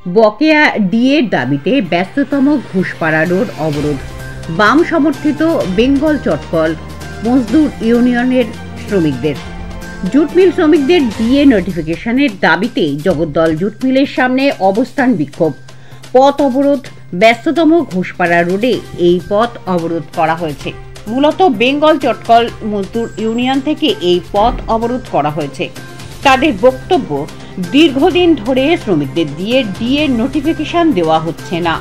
বকেয়া ডিএর দাবিতে ব্যস্ততম ঘুষপাড়া রোড অবরোধ। বাম সমর্থিত বেঙ্গল চটকল মজদুর ইউনিয়নের শ্রমিকদের। জুট মিল শ্রমিকদের ডিএ নোটিফিকেশনের দাবিতে জগদ্দল জুট মিলের সামনে অবস্থান বিক্ষোভ, পথ অবরোধ। ব্যস্ততম ঘুষপাড়া রোডে এই পথ অবরোধ করা হয়েছে। মূলত বেঙ্গল চটকল মজদুর ইউনিয়ন থেকে এই পথ অবরোধ করা হয়েছে। তাদের বক্তব্য, দীর্ঘদিন ধরে শ্রমিকদের দিয়ে ডিএ নোটিফিকেশন দেওয়া হচ্ছে না।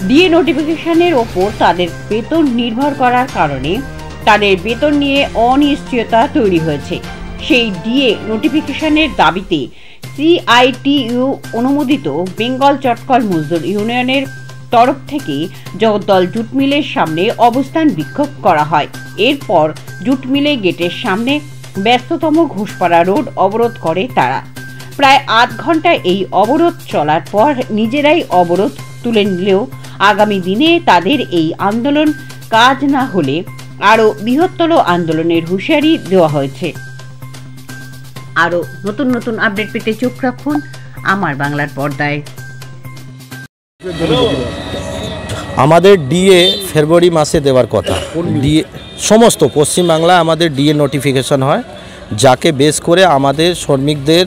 ডিএ নোটিফিকেশনের ওপর তাদের বেতন নির্ভর করার কারণে তাদের বেতন নিয়ে অনিশ্চয়তা তৈরি হয়েছে। সেই ডিএ নোটিফিকেশনের দাবিতে সিআইটিইউ অনুমোদিত বেঙ্গল চটকল মজদুর ইউনিয়নের তরফ থেকে জগদ্দল জুট মিলের সামনে অবস্থান বিক্ষোভ করা হয়। এরপর জুট মিলে গেটের সামনে ব্যস্ততম ঘুষপাড়া রোড অবরোধ করে তারা। প্রায় ৮ ঘন্টা এই অবরোধ চলার পর নিজেরাই অবরোধ তুলে নিলেও আগামী দিনে তাদের এই আন্দোলন কাজ না হলে আরও বৃহত্তর আন্দোলনের হুঁশিয়ারি দেওয়া হয়েছে। আরও নতুন নতুন আপডেট পেতে চোখ রাখুন আমার বাংলার পর্দায়। আমাদের ডিএ ফেব্রুয়ারি মাসে দেওয়ার কথা। ডিএ সমস্ত পশ্চিমবাংলায় আমাদের ডিএ নোটিফিকেশন হয়, যাকে বেস করে আমাদের শ্রমিকদের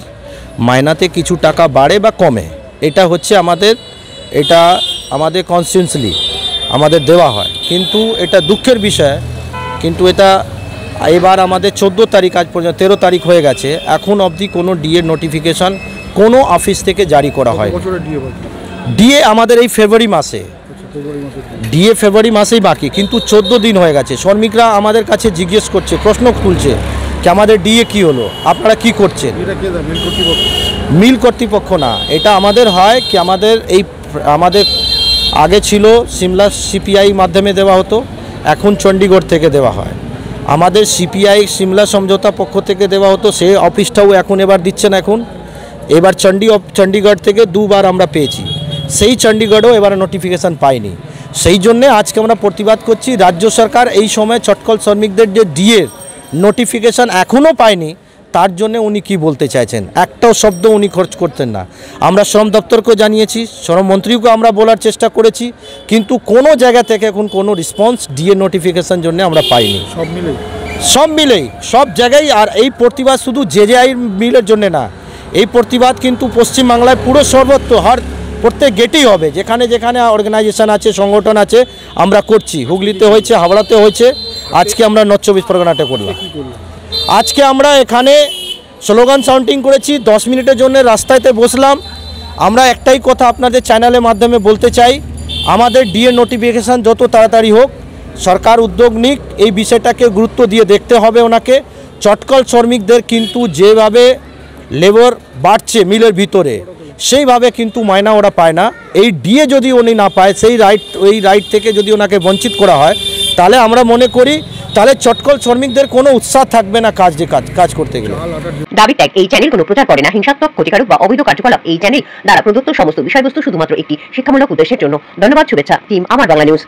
মাইনাতে কিছু টাকা বাড়ে বা কমে। এটা হচ্ছে আমাদের কনস্টিটিউন্সলি আমাদের দেওয়া হয়। কিন্তু এটা দুঃখের বিষয়, কিন্তু এটা এবার আমাদের 14 তারিখ, আজ পর্যন্ত 13 তারিখ হয়ে গেছে, এখন অবধি কোনো ডিএ নোটিফিকেশন কোনো অফিস থেকে জারি করা হয়। ডিএ আমাদের এই ফেব্রুয়ারি মাসে, ডিএ ফেব্রুয়ারি মাসেই বাকি, কিন্তু 14 দিন হয়ে গেছে। শ্রমিকরা আমাদের কাছে জিজ্ঞেস করছে, প্রশ্ন তুলছে কি আমাদের ডিএ কি হলো, আপনারা কি করছেন। মিল কর্তৃপক্ষ না, এটা আমাদের হয় কি আমাদের আগে ছিল সিমলা সিপিআই মাধ্যমে দেওয়া হতো, এখন চণ্ডীগড় থেকে দেওয়া হয়। আমাদের সিপিআই সিমলা সমঝোতা পক্ষ থেকে দেওয়া হতো, সেই অফিসটাও এখন এবার দিচ্ছে না। এবার চণ্ডীগড় থেকে 2 বার আমরা পেয়েছি, সেই চণ্ডীগড়ও এবার নোটিফিকেশান পাইনি। সেই জন্যে আজকে আমরা প্রতিবাদ করছি। রাজ্য সরকার এই সময় চটকল শ্রমিকদের যে ডিএ নোটিফিকেশান এখনও পায়নি, তার জন্য উনি কি বলতে চাইছেন, একটাও শব্দ উনি খরচ করতেন না। আমরা শ্রম দপ্তরকেও জানিয়েছি, শ্রমমন্ত্রীকেও আমরা বলার চেষ্টা করেছি, কিন্তু কোনো জায়গা থেকে এখন কোনো রেসপন্স ডিএ নোটিফিকেশান জন্য আমরা পাইনি। সব মিলেই সব জায়গায়। আর এই প্রতিবাদ শুধু জেজেআই মিলের জন্য না, এই প্রতিবাদ কিন্তু পশ্চিমবাংলায় পুরো সর্বত্র প্রত্যেক গেটেই হবে। যেখানে যেখানে অর্গানাইজেশন আছে, সংগঠন আছে, আমরা করছি। হুগলিতে হয়েছে, হাওড়াতে হয়েছে, আজকে আমরা নর্থ 24 পরগনাতে করলাম। আজকে আমরা এখানে স্লোগান সাউন্ডিং করেছি, 10 মিনিটের জন্য রাস্তাতে বসলাম। আমরা একটাই কথা আপনাদের চ্যানেলের মাধ্যমে বলতে চাই, আমাদের ডিএ নোটিফিকেশান যত তাড়াতাড়ি হোক, সরকার উদ্যোগ নিক, এই বিষয়টাকে গুরুত্ব দিয়ে দেখতে হবে ওনাকে। চটকল শ্রমিকদের কিন্তু যেভাবে লেবার বাড়ছে মিলের ভিতরে, সেইভাবে কিন্তু মায়না ওরা পায় না। এই ডিএ যদি উনি না পায়, ওই রাইট থেকে যদি ওনাকে বঞ্চিত করা হয়, তাহলে আমরা মনে করি তাহলে চটকল শ্রমিকদের কোনো উৎসাহ থাকবে না কাজ করতে গেলে। দাবি ত্যাগ। এই চ্যানেল কোনো প্রচার করে না হিংসাত্মক, ক্ষতিকারক বা অবৈধ কার্যকলাপ। এই চ্যানেল দ্বারা প্রদত্ত সমস্ত বিষয়বস্তু শুধুমাত্র একটি শিক্ষামূলক উদ্দেশ্যের জন্য। ধন্যবাদ। শুভেচ্ছা টিম আমার বাংলা নিউজ।